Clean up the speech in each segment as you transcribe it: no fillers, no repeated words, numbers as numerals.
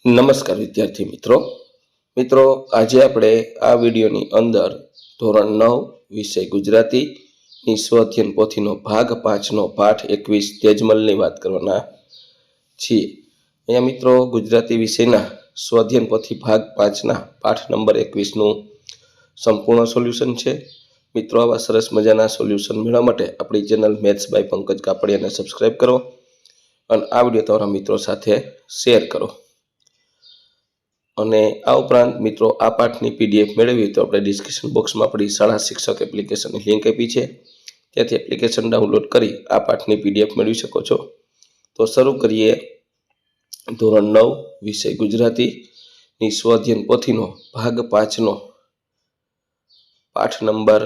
નમસ્કાર વિદ્યાર્થી મિત્રો આજે આપણે આ વિડીયોની અંદર ધોરણ 9 વિષય ગુજરાતીની સ્વઅધ્યયન પોથીનો ભાગ 5નો પાઠ 21 તેજમલની વાત કરવાના છીએ। અહીંયા મિત્રો ગુજરાતી વિષયના સ્વઅધ્યયન પોથી ભાગ 5ના પાઠ નંબર 21નું સંપૂર્ણ સોલ્યુશન છે। મિત્રો આવા સરસ મજાના સોલ્યુશન મેળવવા માટે આપણી ચેનલ મેથ્સ બાય પંકજ કાપડિયાને સબસ્ક્રાઇબ કરો અને આ વિડીયો તમારા મિત્રો સાથે શેર કરો। અને આ ઉપરાંત મિત્રો આ પાઠની પીડીએફ મેળવવી તો આપણે ડિસ્ક્રિપ્શન બોક્સમાં આપણી શાળા શિક્ષક એપ્લિકેશનની લિંક આપી છે, ત્યાંથી એપ્લિકેશન ડાઉનલોડ કરી આ પાઠની પીડીએફ મેળવી શકો છો। તો શરૂ કરીએ ધોરણ 9 વિષય ગુજરાતીની સ્વઅધ્યયન પોથીનો ભાગ 5નો પાઠ નંબર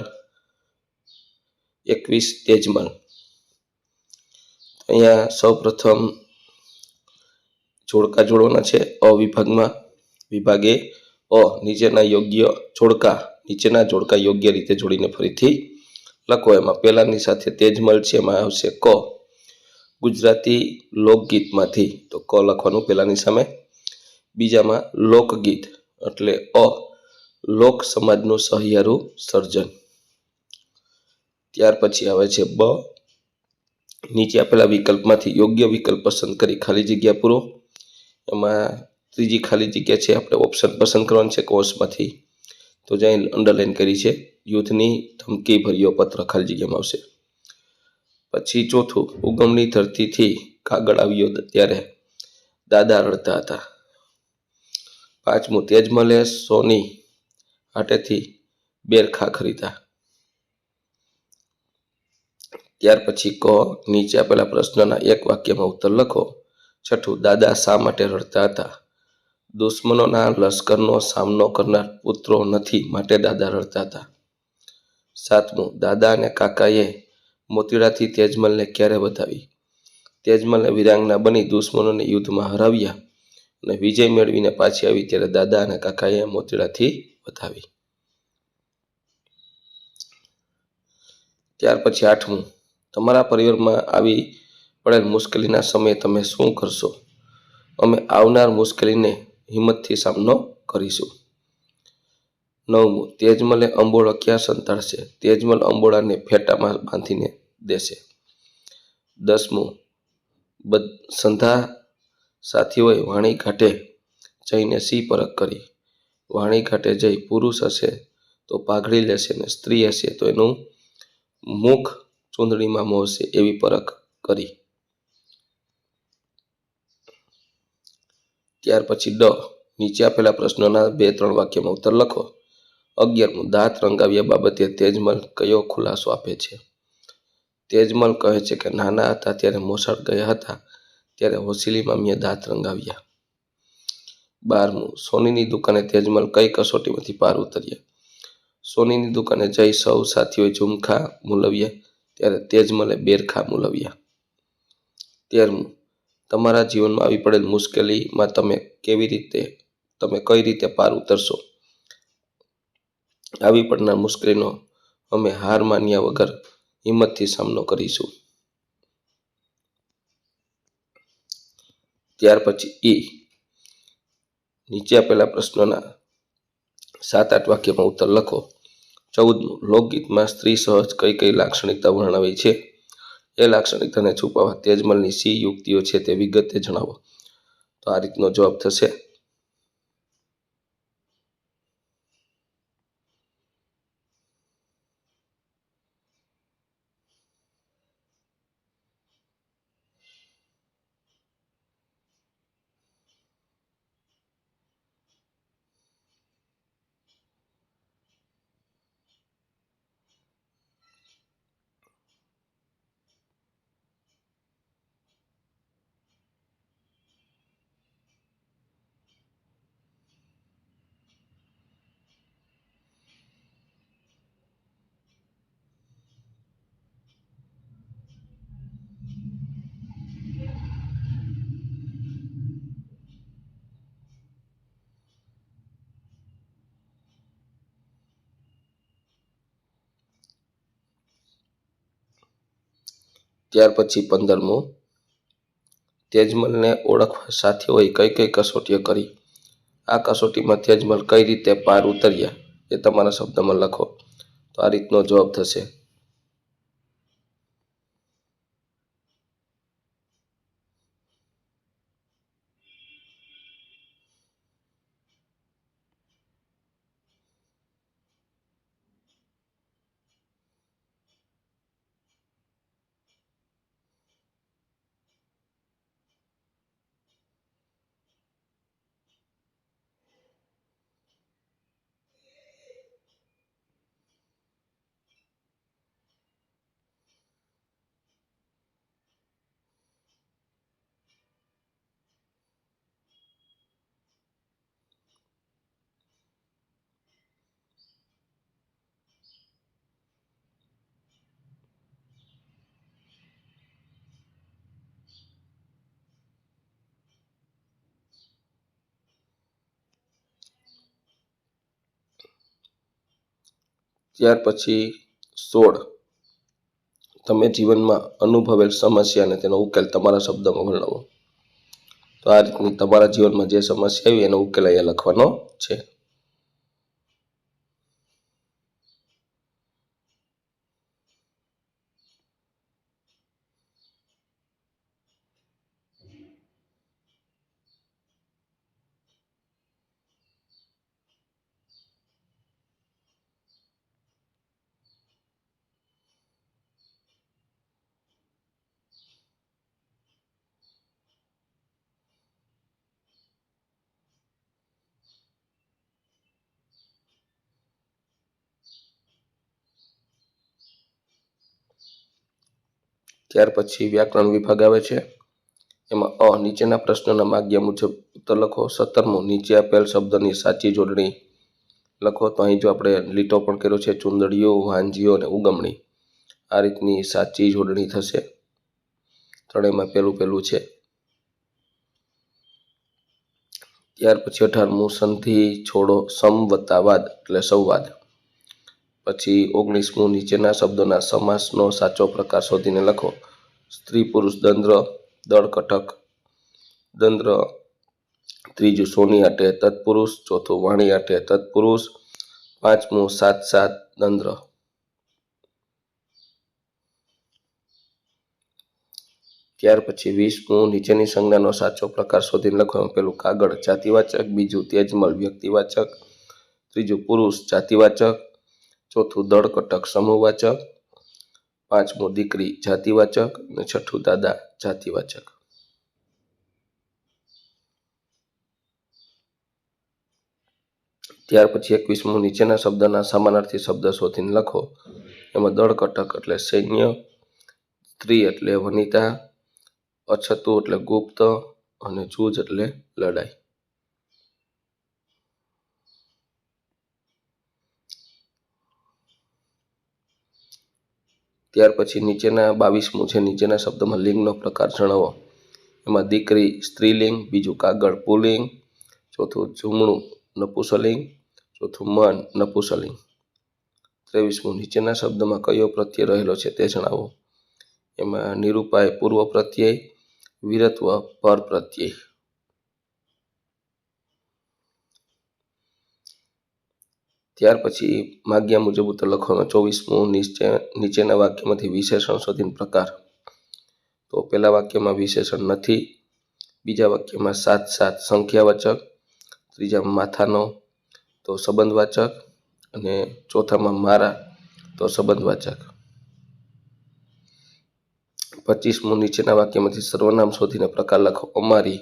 21 તેજમલ। અહીંયા સૌપ્રથમ જોડકા જોડવાના છે। અ વિભાગમાં વિભાગ એ નીચેના જોડકા યોગ્ય રીતે જોડીને ફરીથી લખો। એમાં પહેલાની સાથે તેજમલ છે, એમાં આવશે ક। ગુજરાતી લોકગીતમાંથી તો ક લખવાનું પહેલાની સામે। બીજામાં લોકગીત એટલે લોક સમાજનું સહિયારું સર્જન। ત્યાર પછી આવે છે બ। નીચે આપેલા વિકલ્પમાંથી યોગ્ય વિકલ્પ પસંદ કરી ખાલી જગ્યા પૂરો। એમાં ત્રીજી ખાલી જગ્યા છે, આપણે ઓપ્શન પસંદ કરવાનું છે કોર્સમાંથી, તો જ્યાં અંડરલાઈન કરી છે યુદ્ધની ધમકી ભર્યો પત્ર ખાલી જગ્યામાં આવશે। પછી ચોથું ઉગમની ધરતીથી કાગળ આવ્યો ત્યારે દાદા રડતા હતા। પાંચમું તેજમલે સોની હાટેથી બેરખા ખરીદા। ત્યાર પછી ક નીચે આપેલા પ્રશ્નના એક વાક્યમાં ઉત્તર લખો। છઠ્ઠું દાદા શા માટે રડતા હતા? દુશ્મનોના લશ્કરનો સામનો કરનાર પુત્રો નથી માટે દાદા રડતા હતા। સાતમું દાદા અને કાકાએ મોતીડાથી તેજમલને ક્યારે વધાવી? તેજમલને વીરાંગના બની દુશ્મનોને યુદ્ધમાં હરાવ્યા અને વિજય મેળવીને પાછી આવી ત્યારે દાદા અને કાકાએ મોતીડાથી વધાવી। ત્યાર પછી આઠમું તમારા પરિવારમાં આવી પડેલ મુશ્કેલીના સમયે તમે શું કરશો? અમે આવનાર મુશ્કેલીને હિંમતથી સામનો કરીશું। નવમું તેજમલે અંબોળો ક્યાં સંતાડશે? તેજમલ અંબોળાને ફેટામાં બાંધીને દેશે। દસમું સંધા સાથીઓએ વાણી ઘાટે જઈને સી પરખ કરી? વાણી ઘાટે જઈ પુરુષ હશે તો પાઘડી લેશે ને સ્ત્રી હશે તો એનું મુખ ચૂંદડીમાં મોહશે એવી પરખ કરી। ત્યાર પછી ડ નીચે આપેલા પ્રશ્નોના 2-3 વાક્યમાં ઉત્તર લખો। 11મું દાંત રંગાવ્યા બાબતે તેજમલ કયો ખુલાસો આપે છે? તેજમલ કહે છે કે નાના હતા ત્યારે મોસાળ ગયા હતા ત્યારે હોસીલી મામીએ દાંત રંગાવ્યા। 12મું સોનીની દુકાને તેજમલ કઈ કસોટીમાંથી પાર ઉતર્યા? સોનીની દુકાને જઈ સૌ સાથીઓએ ઝુમખા મૂલવ્યા ત્યારે તેજમલે બેરખા મૂલવ્યા। 13મું તમારા જીવનમાં આવી પડેલ મુશ્કેલીમાં તમે કઈ રીતે પાર ઉતરશો? આવી પડનાર મુશ્કેલીનો અમે હાર માન્યા વગર હિંમતથી સામનો કરીશું। ત્યાર પછી નીચે આપેલા પ્રશ્નોના 7-8 વાક્યમાં ઉત્તર લખો। 14મું લોકગીતમાં સ્ત્રી સહજ કઈ લાક્ષણિકતા વર્ણવાઈ છે? એ લાક્ષણિકતાને છુપાવવા તેજમલની સી યુક્તિઓ છે તે વિગતે જણાવો। તો આ રીતનો જવાબ થશે। ત્યાર પછી 15મું તેજમલને ઓળખવા સાથીઓએ કઈ કઈ કસોટીઓ કરી? આ કસોટીમાં તેજમલ કઈ રીતે પાર ઉતર્યા એ તમારા શબ્દમાં લખો. તો આ રીતનો જવાબ થશે. ત્યાર પછી 16 તમે જીવનમાં અનુભવેલ સમસ્યા અને તેનો ઉકેલ તમારા શબ્દમાં વર્ણવો. તો આ રીતની તમારા જીવનમાં જે સમસ્યા આવી એનો ઉકેલ અહીંયા લખવાનો છે. ત્યાર પછી વ્યાકરણ વિભાગ આવે છે. એમાં નીચેના પ્રશ્નોના માગ્યા મુજબ ઉત્તર લખો. 17 નીચે આપેલ શબ્દની સાચી જોડણી લખો. તો અહીં જો આપણે લીટો પણ કર્યો છે, ચુંદડીઓ, વાંજીઓ અને ઉગમણી. આ રીતની સાચી જોડણી થશે. ત્રણેયમાં પહેલું છે. ત્યાર પછી 18 સંધિ છોડો સમવતાવાદ એટલે સંવાદ. પછી 19 નીચેના શબ્દોના સમાસનો સાચો પ્રકાર શોધીને લખો. સ્ત્રી પુરુષ દ્વંદ્વ, દળ કટક દ્વંદ્વ. ત્રીજું સોની આટે તત્પુરુષ. ચોથું વાણી આટે તત્પુરુષ. પાંચમું સાત સાત દ્વંદ્વ. ત્યાર પછી 20 નીચેની સંજ્ઞાનો સાચો પ્રકાર શોધીને લખો. પેલું કાગળ જાતિવાચક, બીજું તેજમલ વ્યક્તિવાચક, ત્રીજું પુરુષ જાતિવાચક, ચોથું દળકટક સમૂહવાચક, પાંચમું દીકરી જાતિવાચક અને છઠ્ઠું દાદા જાતિવાચક. ત્યાર પછી 21 નીચેના શબ્દના સમાનાર્થી શબ્દ શોધીને લખો. એમાં દળકટક એટલે સૈન્ય, સ્ત્રી એટલે વનિતા, અછતું એટલે ગુપ્ત અને જૂજ એટલે લડાઈ. ત્યાર પછી નીચેના 22 છે. નીચેના શબ્દમાં લિંગનો પ્રકાર જણાવો. એમાં દીકરી સ્ત્રીલિંગ, બીજું કાગળ પુલ્લિંગ, ચોથું જમણું નપુંસકલિંગ, ચોથું મન નપુંસકલિંગ. 23 નીચેના શબ્દમાં કયો પ્રત્યય રહેલો છે તે જણાવો. એમાં નિરૂપાય પૂર્વ પ્રત્યય, વીરત્વ પર પ્રત્યય. ત્યાર પછી માગ્યા મુજબ ઉત્તર લખવાનો. 24 નીચેના વાક્યમાંથી વિશેષણ શોધીને પ્રકાર. તો પહેલા વાક્યમાં વિશેષણ નથી, બીજા વાક્યમાં સાત સાત સંખ્યાવાચક, ત્રીજામાં માથાનો તો સંબંધવાચક અને ચોથામાં મારા તો સંબંધવાચક. 25 નીચેના વાક્યમાંથી સર્વનામ શોધીને પ્રકાર લખો. અમારી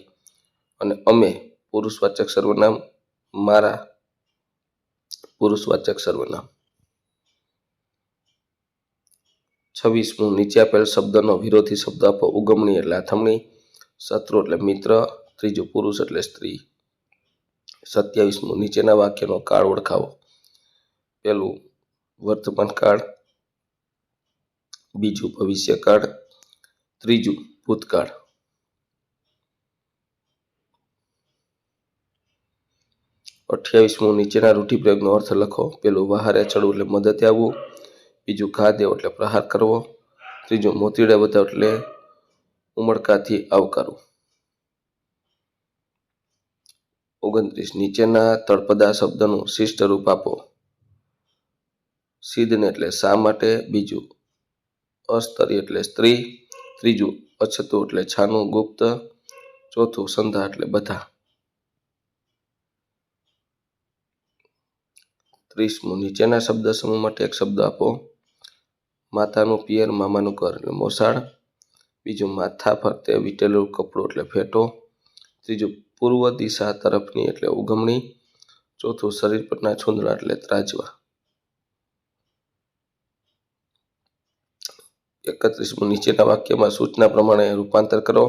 અને અમે પુરુષવાચક સર્વનામ, મારા પુરુષવાચક સર્વનામ. 26 નીચે આપેલ શબ્દનો વિરોધી શબ્દ આપો. ઉગમણી એટલે આથમણી, શત્રુ એટલે મિત્ર, ત્રીજું પુરુષ એટલે સ્ત્રી. 27 નીચેના વાક્યનો કાળ ઓળખાવો. પહેલું વર્તમાન કાળ, બીજું ભવિષ્યકાળ, ત્રીજું ભૂતકાળ. 28 નીચેના રૂઢિપ્રયોગનો અર્થ લખો. પેલું વહારે ચડવું એટલે મદદે આવવું, બીજું ઘા દેવો એટલે પ્રહાર કરવો, ત્રીજું મોતીડા બતાવ એટલે ઉમળકાથી આવકારવું. 29 નીચેના તળપદા શબ્દનું શિષ્ટ રૂપ આપો. સિદ્ધને એટલે શા માટે, બીજું અસ્તરી એટલે સ્ત્રી, ત્રીજું અછતું એટલે છાનું ગુપ્ત, ચોથું સંધા એટલે બધા. 30 નીચેના શબ્દ સમૂહ માટે એક શબ્દ આપો. માતાનું પિયર મામાનું ઘર એટલે મોસાળ, બીજું માથા ફરતે વીટેલું કપડું એટલે ફેટો, ત્રીજું પૂર્વ દિશા તરફની એટલે ઉગમણી, ચોથું શરીર પરના છૂંદડા એટલે ત્રાજવા. 31 નીચેના વાક્યમાં સૂચના પ્રમાણે રૂપાંતર કરો.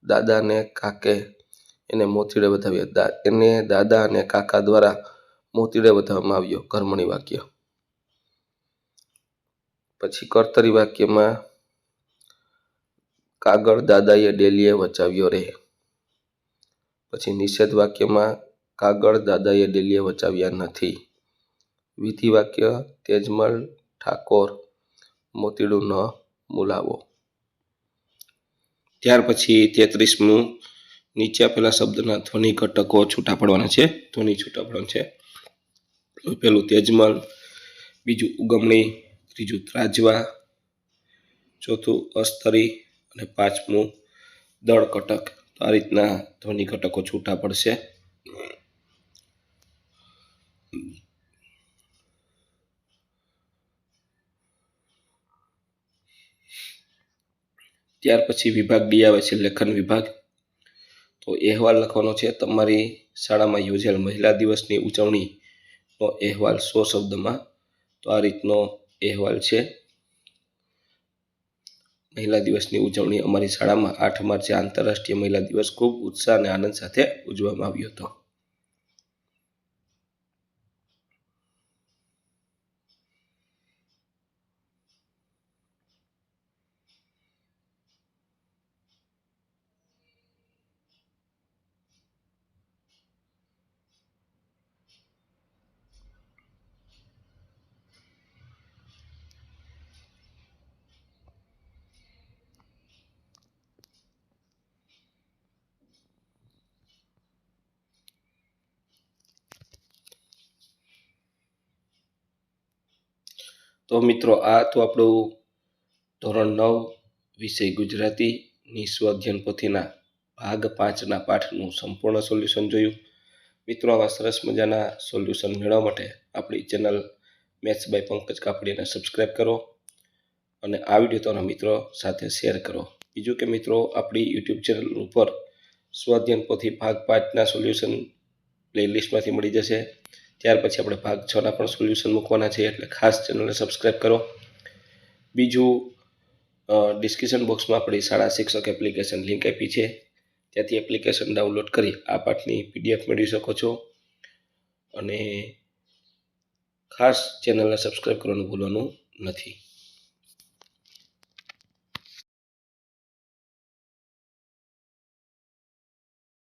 દાદાને કાકે એને મોતીડે વધાવ્યા. એને દાદા અને કાકા દ્વારા મોતીડે વધાવવામાં આવ્યો. કર્મણી વાક્ય. પછી કર્તરી વાક્યમાં કાગળ દાદાએ ડેલીએ વચાવ્યો રે. પછી નિષેધ વાક્યમાં કાગળ દાદાએ ડેલીએ વચાવ્યા નથી. વિધિ વાક્ય તેજમલ ઠાકોર મોતીડું ન મુલાવો. ત્યાર પછી 33 નીચે આપેલા શબ્દના ધ્વનિ ઘટકો છૂટા પડવાના છે. ધ્વનિ છૂટા પડવાનું છે. પેલું તેજમલ, બીજું ઉગમણી, ત્રીજું ત્રાજવા, ચોથું અસ્તરી અને પાંચમું દળ કટક. તો આ રીતના ધ્વનિ ઘટકો છૂટા પડશે. ત્યાર પછી વિભાગ ડી આવે છે, લેખન વિભાગ. તો અહેવાલ લખવાનો છે. તમારી શાળામાં યોજાયેલ મહિલા દિવસની ઉજવણીનો અહેવાલ 100 શબ્દમાં. તો આ રીતનો અહેવાલ છે. મહિલા દિવસની ઉજવણી અમારી શાળામાં 8 માર્ચે આંતરરાષ્ટ્રીય મહિલા દિવસ ખૂબ ઉત્સાહ અને આનંદ સાથે ઉજવવામાં આવ્યો હતો. તો મિત્રો આ તો આપણું ધોરણ 9 વિષય ગુજરાતીની સ્વઅધ્યયન પોથીના ભાગ 5ના પાઠનું સંપૂર્ણ સોલ્યુશન જોયું. મિત્રો આવા સરસ મજાના સોલ્યુશન મેળવવા માટે આપણી ચેનલ મેથ્સ બાય પંકજ કાપડીને સબસ્ક્રાઈબ કરો અને આ વિડીયો તમારા મિત્રો સાથે શેર કરો. બીજું કે મિત્રો આપણી યુટ્યુબ ચેનલ ઉપર સ્વઅધ્યયન પોથી ભાગ 5ના સોલ્યુશન પ્લેલિસ્ટમાંથી મળી જશે. ત્યાર પછી આપણે ભાગ 6ના પણ સોલ્યુશન મૂકવાના છે, એટલે ખાસ ચેનલને સબસ્ક્રાઈબ કરો. બીજું ડિસ્ક્રિપ્શન બોક્સમાં આપણી શાળા શિક્ષક એપ્લિકેશન લિંક આપી છે, ત્યાંથી એપ્લિકેશન ડાઉનલોડ કરી આ પાઠની PDF મેળવી શકો છો. અને ખાસ ચેનલને સબસ્ક્રાઈબ કરવાનું ભૂલવાનું નથી.